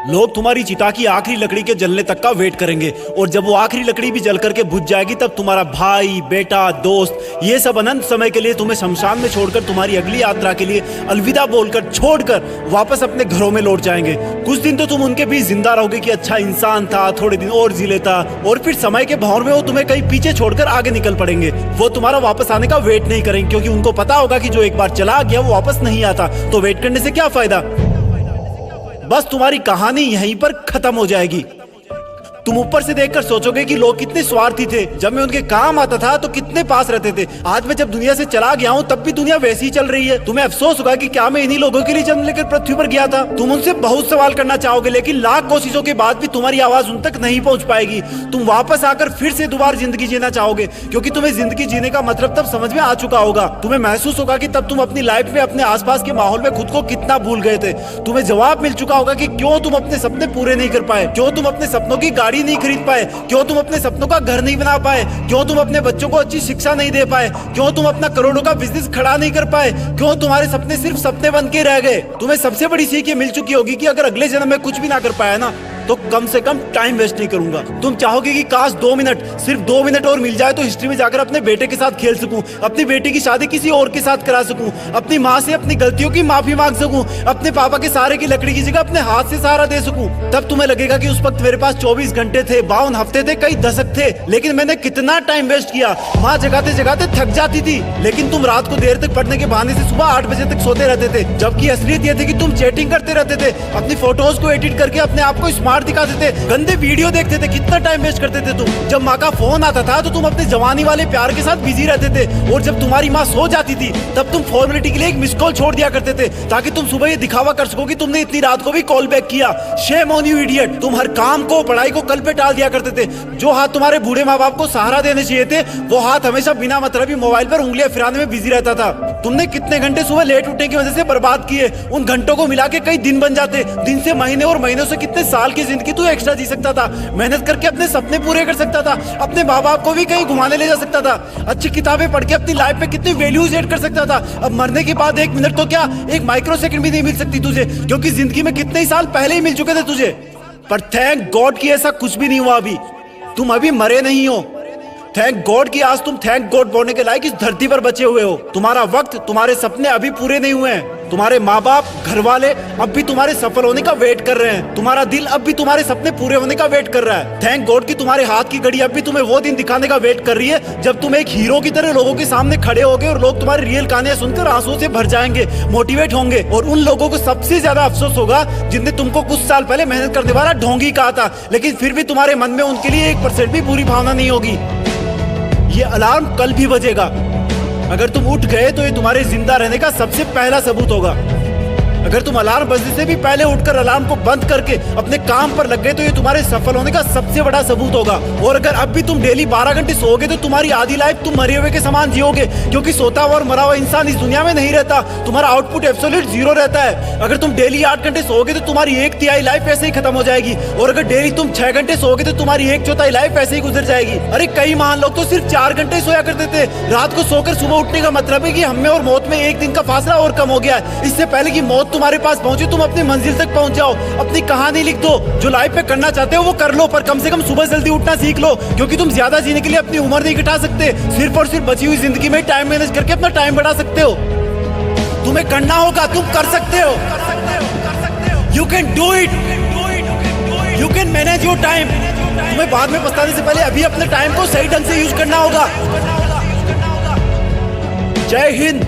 लोग तुम्हारी चिता की आखिरी लकड़ी के जलने तक का वेट करेंगे और जब वो आखिरी लकड़ी भी जल करके बुझ जाएगी तब तुम्हारा भाई, बेटा, दोस्त ये सब अनंत समय के लिए तुम्हें शमशान में छोड़कर तुम्हारी अगली यात्रा के लिए अलविदा बोलकर छोड़कर वापस अपने घरों में लौट जाएंगे। कुछ दिन तो तुम उनके बीच जिंदा रहोगे कि अच्छा इंसान था, थोड़े दिन और जी लेता, और फिर समय के भंवर में वो तुम्हें कहीं पीछे छोड़कर आगे निकल पड़ेंगे। वो तुम्हारा वापस आने का वेट नहीं करेंगे क्योंकि उनको पता होगा कि जो एक बार चला गया वो वापस नहीं आता, तो वेट करने से क्या फायदा। बस तुम्हारी कहानी यहीं पर खत्म हो जाएगी। तुम ऊपर से देखकर सोचोगे कि लोग कितने स्वार्थी थे, जब मैं उनके काम आता था तो कितने पास रहते थे। आज मैं जब दुनिया से चला गया हूँ तब भी दुनिया वैसी ही चल रही है। तुम्हें अफसोस होगा कि क्या मैं इन्हीं लोगों के लिए जन्म लेकर पृथ्वी पर गया था। तुम उनसे बहुत सवाल करना चाहोगे लेकिन लाख कोशिशों के बाद भी तुम्हारी आवाज उन तक नहीं पहुंच पाएगी। तुम वापस आकर फिर से दोबारा जिंदगी जीना चाहोगे क्योंकि तुम्हें जिंदगी जीने का मतलब तब समझ में आ चुका होगा। तुम्हें महसूस होगा कि तब तुम अपनी लाइफ में अपने आसपास के माहौल में खुद को कितना भूल गए थे। तुम्हें जवाब मिल चुका होगा कि क्यों तुम अपने सपने पूरे नहीं कर पाए, क्यों तुम अपने सपनों की गाड़ी नहीं खरीद पाए, क्यों तुम अपने सपनों का घर नहीं बना पाए, क्यों तुम अपने बच्चों को अच्छी शिक्षा नहीं दे पाए, क्यों तुम अपना करोड़ों का बिजनेस खड़ा नहीं कर पाए, क्यों तुम्हारे सपने सिर्फ सपने बन के रह गए। तुम्हें सबसे बड़ी सीख ये मिल चुकी होगी कि अगर अगले जन्म में कुछ भी ना कर पाया ना तो कम से कम टाइम वेस्ट नहीं करूंगा। तुम चाहोगे कि काश 2 मिनट, सिर्फ 2 मिनट और मिल जाए तो हिस्ट्री में जाकर अपने बेटे के साथ खेल सकूं, अपनी बेटी की शादी किसी और के साथ करा सकूं, अपनी माँ से अपनी गलतियों की माफी मांग सकूं, अपने पापा के सहारे की लकड़ी की जगह अपने हाथ से सहारा दे सकूं। तब तुम्हें लगेगा कि उस वक्त मेरे पास 24 घंटे थे, 52 हफ्ते थे, कई दशक थे, लेकिन मैंने कितना टाइम वेस्ट किया। माँ जगाते जगाते थक जाती थी लेकिन तुम रात को देर तक पढ़ने के बहाने से सुबह 8 बजे तक सोते रहते थे, जबकि असलियत ये थी कि तुम चैटिंग करते रहते थे, अपनी फोटोज को एडिट करके अपने आप को स्मार्ट दिखाते थे, गंदे वीडियो देखते थे। कितना टाइम वेस्ट करते थे तुम। जब माँ का फोन आता था तो तुम अपने जवानी वाले प्यार के साथ बिजी रहते थे और जब तुम्हारी माँ सो जाती थी तब तुम फॉर्मेलिटी के लिए एक मिस कॉल छोड़ दिया करते थे ताकि तुम सुबह ये दिखावा कर सको कि तुमने इतनी रात को भी कॉल बैक किया। Shame on you idiot. तुम हर काम को, पढ़ाई को कल पे टाल दिया करते थे। जो हाथ तुम्हारे बूढ़े माँ बाप को सहारा देने चाहिए थे वो हाथ हमेशा बिना मतलब मोबाइल पर उंगलियां फिराने में बिजी रहता था। तुमने कितने घंटे सुबह लेट उठने की वजह से बर्बाद किए। उन घंटों को मिला के कई दिन बन जाते। दिन से महीने और महीनों से कितने साल की जिंदगी तू एक्स्ट्रा जी सकता था, मेहनत करके अपने सपने पूरे कर सकता था, अपने माँ बाप को भी कहीं घुमाने ले जा सकता था, अच्छी किताबें पढ़ के अपनी लाइफ में कितनी वैल्यूज ऐड कर सकता था। अब मरने के बाद 1 मिनट तो क्या, 1 माइक्रो सेकंड भी नहीं मिल सकती तुझे क्योंकि जिंदगी में कितने ही साल पहले ही मिल चुके थे तुझे। पर थैंक गॉड कि ऐसा कुछ भी नहीं हुआ। अभी तुम अभी मरे नहीं हो। थैंक गॉड कि आज तुम थैंक गॉड बोलने के लायक इस धरती पर बचे हुए हो। तुम्हारा वक्त, तुम्हारे सपने अभी पूरे नहीं हुए हैं। तुम्हारे माँ बाप, घर वाले अब भी तुम्हारे सफल होने का वेट कर रहे हैं। तुम्हारा दिल अब भी तुम्हारे सपने पूरे होने का वेट कर रहा है। थैंक गॉड कि तुम्हारे हाथ की घड़ी अब भी तुम्हें वो दिन दिखाने का वेट कर रही है जब तुम एक हीरो की तरह लोगों के सामने खड़े होगे और लोग तुम्हारी रियल कहानियां सुनकर आंसुओं से भर जाएंगे, मोटिवेट होंगे। और उन लोगों को सबसे ज्यादा अफसोस होगा जिनने तुमको कुछ साल पहले मेहनत करने वाला ढोंगी कहा था लेकिन फिर भी तुम्हारे मन में उनके लिए 1% भी बुरी भावना नहीं होगी। ये अलार्म कल भी बजेगा। अगर तुम उठ गए तो ये तुम्हारे जिंदा रहने का सबसे पहला सबूत होगा। अगर तुम अलार्म बजने से भी पहले उठकर अलार्म को बंद करके अपने काम पर लग गए तो ये तुम्हारे सफल होने का सबसे बड़ा सबूत होगा। और अगर अब भी तुम डेली 12 घंटे सोओगे तो तुम्हारी आधी लाइफ तुम मरे हुए के समान जियोगे क्योंकि सोता हुआ और मरा हुआ इंसान इस दुनिया में नहीं रहता। तुम्हारा आउटपुट एब्सोल्यूट 0 रहता है। अगर तुम डेली 8 घंटे सोओगे तो तुम्हारी 1/3 लाइफ ऐसे ही खत्म हो जाएगी और अगर डेली तुम 6 घंटे सोओगे तो तुम्हारी 1/4 लाइफ ऐसे ही गुजर जाएगी। अरे कई महान लोग तो सिर्फ 4 घंटे सोया करते थे। रात को सोकर सुबह उठने का मतलब है कि हमें और मौत में 1 दिन का फासला और कम हो गया है। इससे पहले कि मौत तुम्हारे पास पहुंचे तुम अपनी मंजिल तक पहुंच जाओ। अपनी कहानी लिख दो, जो लाइफ में करना चाहते हो वो कर लो, पर कम से कम सुबह जल्दी उठना सीख लो क्योंकि तुम ज्यादा जीने के लिए अपनी उम्र नहीं घटा सकते। सिर्फ और सिर्फ बची हुई जिंदगी में टाइम मैनेज करके अपना टाइम बढ़ा सकते हो। तुम्हें करना होगा, तुम कर सकते हो। You can do it, you can manage your time. तुम्हें बाद में पछताने से पहले अभी अपने टाइम को सही ढंग से यूज करना होगा। जय हिंद।